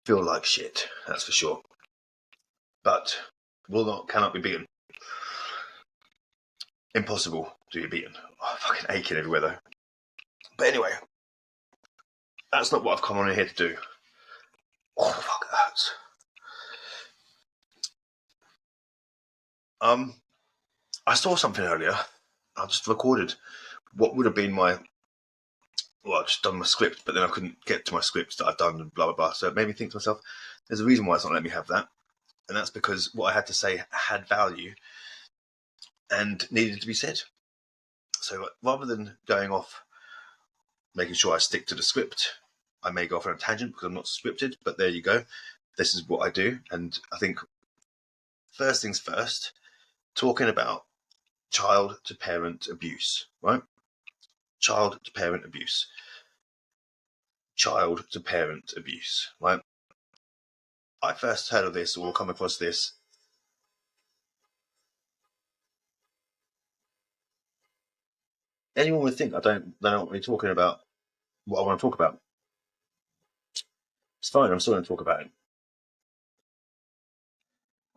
feel like shit, that's for sure. But cannot be beaten. Impossible to be beaten. Oh, fucking aching everywhere though. But anyway, that's not what I've come on here to do. Oh, fuck, it hurts. I saw something earlier. I just recorded what would have been my. Well, I've just done my script, but then I couldn't get to my scripts that I've done and blah, blah, blah. So it made me think to myself, there's a reason why it's not letting me have that. And that's because what I had to say had value and needed to be said. So rather than going off, making sure I stick to the script, I may go off on a tangent because I'm not scripted, but there you go. This is what I do. And I think first things first, talking about child to parent abuse, right? Child to parent abuse. Child to parent abuse, right? I first heard of this or come across this. Anyone would think I don't know what we're talking about, what I want to talk about. It's fine, I'm still going to talk about it.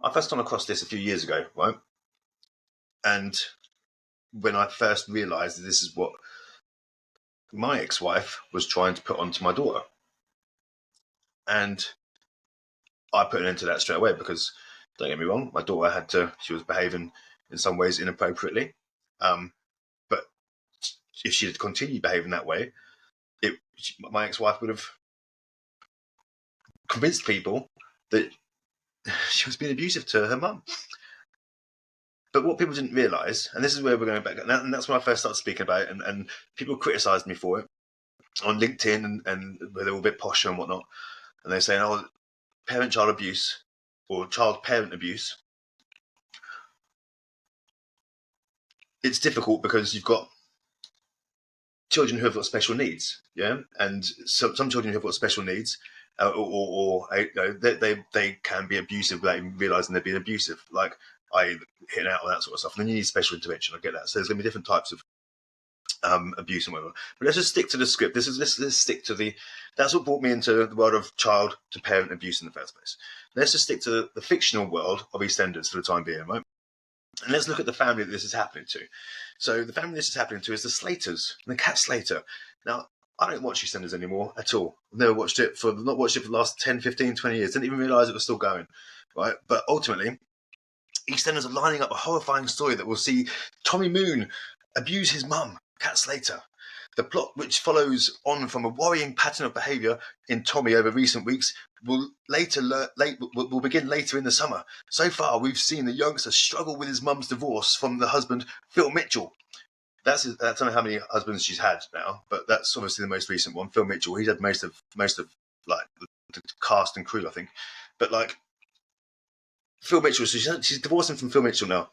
I first come across this a few years ago, right? And when I first realised that this is what my ex-wife was trying to put onto my daughter. And I put an end to that straight away because, don't get me wrong, my daughter she was behaving in some ways inappropriately. But if she had continued behaving that way, my ex-wife would have convinced people that she was being abusive to her mum. But what people didn't realise, and this is where we're going back, and that's when I first started speaking about it, and people criticised me for it on LinkedIn, and where they were a bit posh and whatnot, and they're saying, oh, parent-child abuse or child-parent abuse, it's difficult because you've got children who have got special needs, yeah, and some children who have got special needs, they can be abusive without even realising they're being abusive, like hitting out and that sort of stuff. And then you need special intervention. I get that. So there's going to be different types of abuse and whatever. But let's just stick to the script. Let's stick to the. That's what brought me into the world of child to parent abuse in the first place. Let's just stick to the fictional world of EastEnders for the time being, right? And let's look at the family that this is happening to. So the family this is happening to is the Slaters, the Cat Slater. Now, I don't watch EastEnders anymore at all. I've not watched it for the last 10, 15, 20 years. Didn't even realise it was still going, right? But ultimately, EastEnders are lining up a horrifying story that will see Tommy Moon abuse his mum, Cat Slater. The plot, which follows on from a worrying pattern of behaviour in Tommy over recent weeks, will begin later in the summer. So far, we've seen the youngster struggle with his mum's divorce from the husband, Phil Mitchell. I don't know how many husbands she's had now, but that's obviously the most recent one, Phil Mitchell. He's had most of like the cast and crew, I think. But like Phil Mitchell, so she's divorcing from Phil Mitchell now.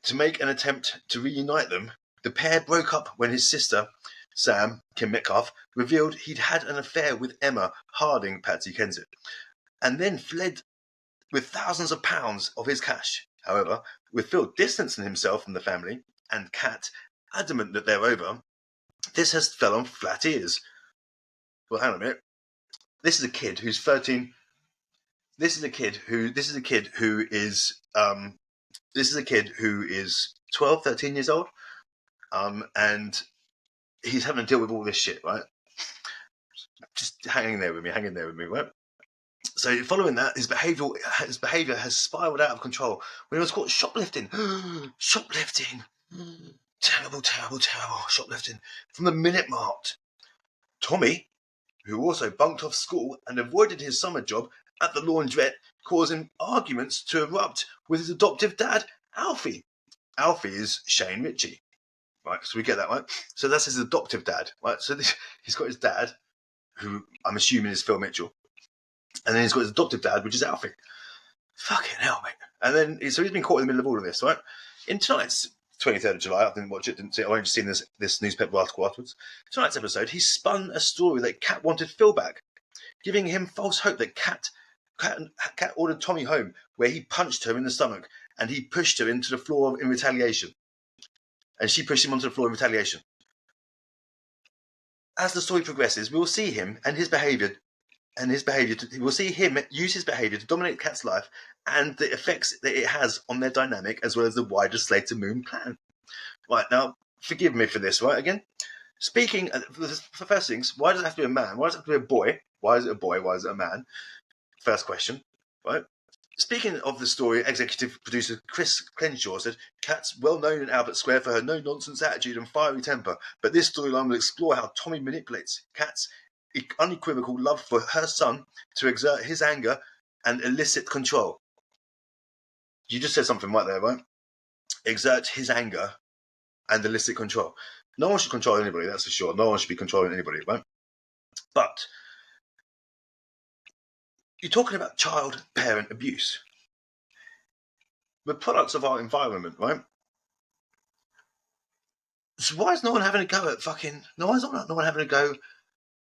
To make an attempt to reunite them, the pair broke up when his sister, Sam, Kim Metcalf, revealed he'd had an affair with Emma Harding, Patsy Kensit, and then fled with thousands of pounds of his cash. However, with Phil distancing himself from the family and Kat adamant that they're over, this has fell on flat ears. Well, hang on a minute. This is a kid who's 13. This is a kid who is 12, 13 years old. And he's having to deal with all this shit, right? Just hang in there with me, right? So following that, his behaviour has spiraled out of control when he was caught shoplifting. Shoplifting. Terrible, terrible, terrible shoplifting from the Minute Mart. Tommy, who also bunked off school and avoided his summer job at the laundrette, causing arguments to erupt with his adoptive dad, Alfie. Alfie is Shane Ritchie. Right, so we get that, right? So that's his adoptive dad, right? So he's got his dad, who I'm assuming is Phil Mitchell, and then he's got his adoptive dad, which is Alfie. Fucking hell, mate. And then, so he's been caught in the middle of all of this, right? In tonight's 23rd of July, I didn't watch it, didn't see it, I've only just seen this newspaper article afterwards. Tonight's episode, he spun a story that Kat wanted Phil back, giving him false hope that Kat ordered Tommy home, where he punched her in the stomach, and he pushed her into the floor in retaliation. And she pushed him onto the floor in retaliation. As the story progresses, we'll see him and his behaviour and his behaviour. We'll see him use his behaviour to dominate the cat's life and the effects that it has on their dynamic, as well as the wider Slater Moon clan. Right, now, forgive me for this, right, again? Speaking, for first things, why does it have to be a man? Why does it have to be a boy? Why is it a boy? Why is it a man? First question, right? Speaking of the story, executive producer Chris Crenshaw said, Kat's well known in Albert Square for her no-nonsense attitude and fiery temper, but this storyline will explore how Tommy manipulates Kat's unequivocal love for her son to exert his anger and elicit control. You just said something right there, right? Exert his anger and elicit control. No one should control anybody, that's for sure. No one should be controlling anybody, right? But you're talking about child-parent abuse. We're products of our environment, right? So why is no one having a go at no one having a go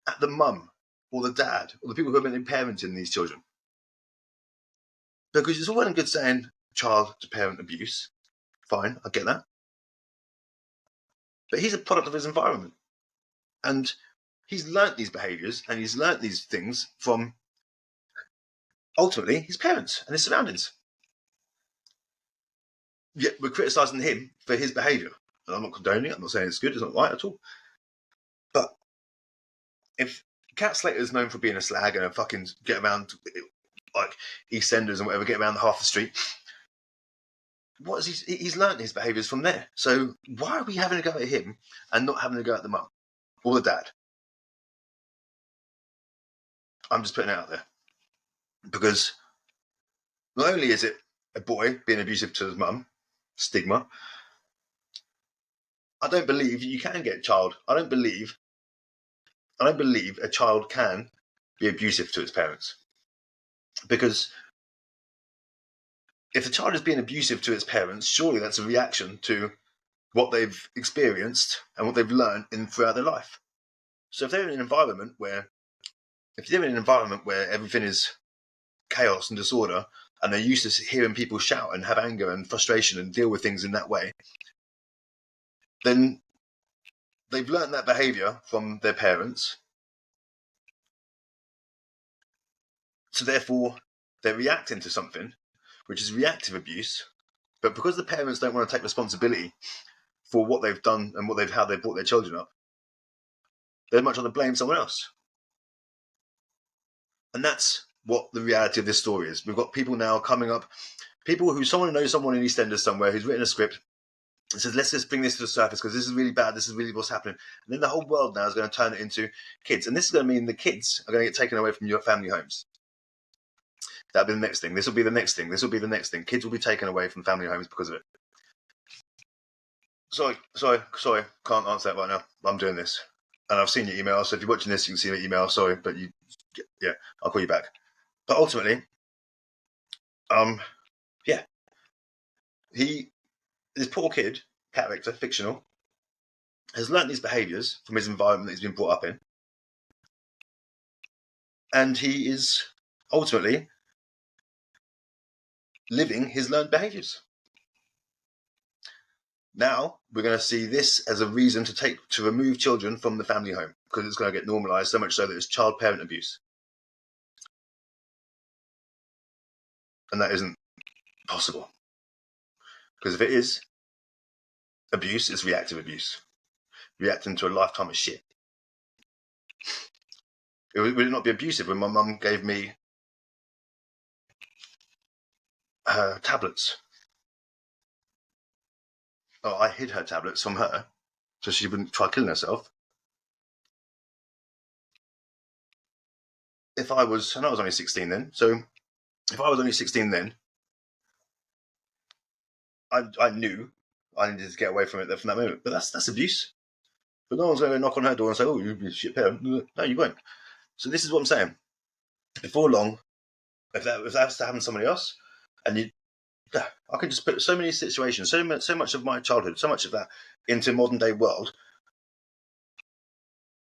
at the mum or the dad or the people who are meant to be parenting these children? Because it's all well and good saying child-to-parent abuse. Fine, I get that. But he's a product of his environment. And he's learnt these behaviours and he's learnt these things from, ultimately, his parents and his surroundings. Yet we're criticising him for his behaviour. And I'm not condoning it, I'm not saying it's good, it's not right at all. But if Cat Slater is known for being a slag and a fucking get around, like EastEnders and whatever, get around half the street, what is he's learnt his behaviours from there. So why are we having a go at him and not having a go at the mum or the dad? I'm just putting it out there. Because not only is it a boy being abusive to his mum, stigma, I don't believe you can get child. I don't believe a child can be abusive to its parents. Because if the child is being abusive to its parents, surely that's a reaction to what they've experienced and what they've learned throughout their life. So if they're in an environment where everything is chaos and disorder, and they're used to hearing people shout and have anger and frustration and deal with things in that way, then they've learned that behaviour from their parents. So therefore, they're reacting to something, which is reactive abuse. But because the parents don't want to take responsibility for what they've done and how they've brought their children up, they're much rather blame someone else. And that's what the reality of this story is. We've got people now coming up, someone knows someone in EastEnders somewhere who's written a script and says, let's just bring this to the surface because this is really bad, this is really what's happening. And then the whole world now is going to turn it into kids. And this is going to mean the kids are going to get taken away from your family homes. That'll be the next thing. This will be the next thing. This will be the next thing. Kids will be taken away from family homes because of it. Sorry. Can't answer that right now. I'm doing this. And I've seen your email. So if you're watching this, you can see my email. Sorry, but I'll call you back. But ultimately, this poor kid, character, fictional, has learnt these behaviours from his environment that he's been brought up in. And he is ultimately living his learned behaviours. Now we're going to see this as a reason to remove children from the family home because it's going to get normalised so much so that it's child-parent abuse. And that isn't possible. Because if it is abuse, it's reactive abuse. Reacting to a lifetime of shit. Would it not be abusive when my mum gave me her tablets? Oh, I hid her tablets from her so she wouldn't try killing herself. And I was only 16 then, so if I was only 16 then, I knew I needed to get away from it from that moment. But that's abuse. But no one's going to knock on her door and say, oh, you're a shit parent. No, you won't. So this is what I'm saying. Before long, if that has to happen to somebody else, and I can just put so many situations, so much of my childhood, so much of that into modern day world.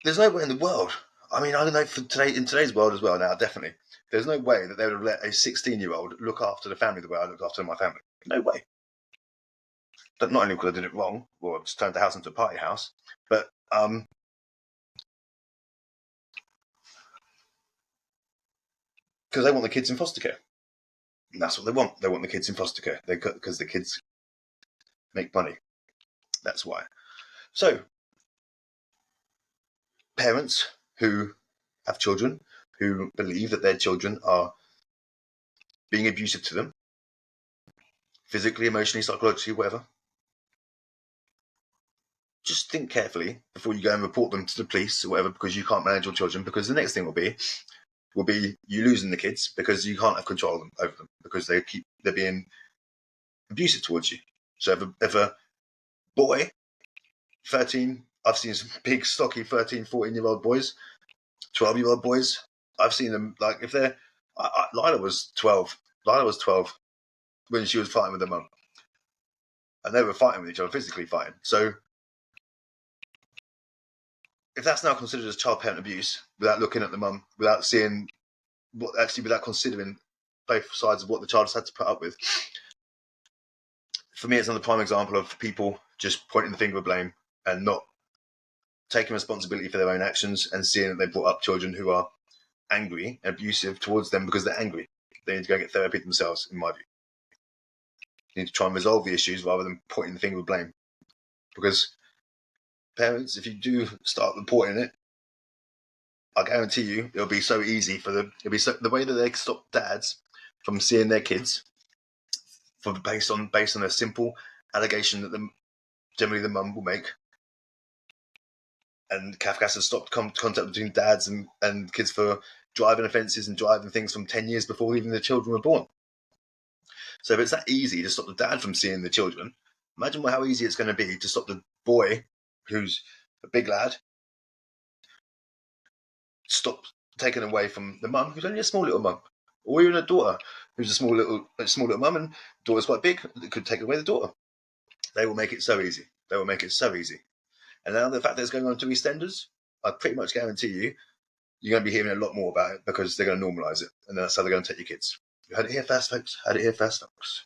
There's no way in the world. I mean, I don't know in today's world as well now, definitely. There's no way that they would have let a 16-year-old look after the family the way I looked after my family. No way. But not only because I did it wrong, or just turned the house into a party house, but because they want the kids in foster care. And that's what they want. They want the kids in foster care because the kids make money. That's why. So, parents who have children who believe that their children are being abusive to them, physically, emotionally, psychologically, whatever, just think carefully before you go and report them to the police or whatever, because you can't manage your children. Because the next thing will be you losing the kids because you can't have control over them because they're being abusive towards you. So if a boy, 13, I've seen some big stocky 13, 14-year-old boys, 12-year-old boys. I've seen them, like, if they're Lila was 12 when she was fighting with her mum, and they were fighting with each other, physically fighting. So if that's now considered as child parent abuse, without looking at the mum, without seeing without considering both sides of what the child has had to put up with, for me, it's another prime example of people just pointing the finger of blame and not taking responsibility for their own actions and seeing that they brought up children who are angry and abusive towards them because they're angry. They need to go and get therapy themselves, in my view. You need to try and resolve the issues rather than pointing the finger of blame. Because parents, if you do start reporting it, I guarantee you it'll be so easy for them. It'll be the way that they stop dads from seeing their kids based on a simple allegation that generally the mum will make. And Kafkas has stopped contact between dads and kids for driving offences and driving things from 10 years before even the children were born. So if it's that easy to stop the dad from seeing the children, imagine how easy it's going to be to stop the boy, who's a big lad, stop taken away from the mum, who's only a small little mum, or even a daughter who's a small little mum, and the daughter's quite big. It could take away the daughter. They will make it so easy. They will make it so easy. And now the fact that it's going on to EastEnders, I pretty much guarantee you're going to be hearing a lot more about it because they're going to normalise it, and that's how they're going to take your kids. You heard it here first, folks. Heard it here first, folks.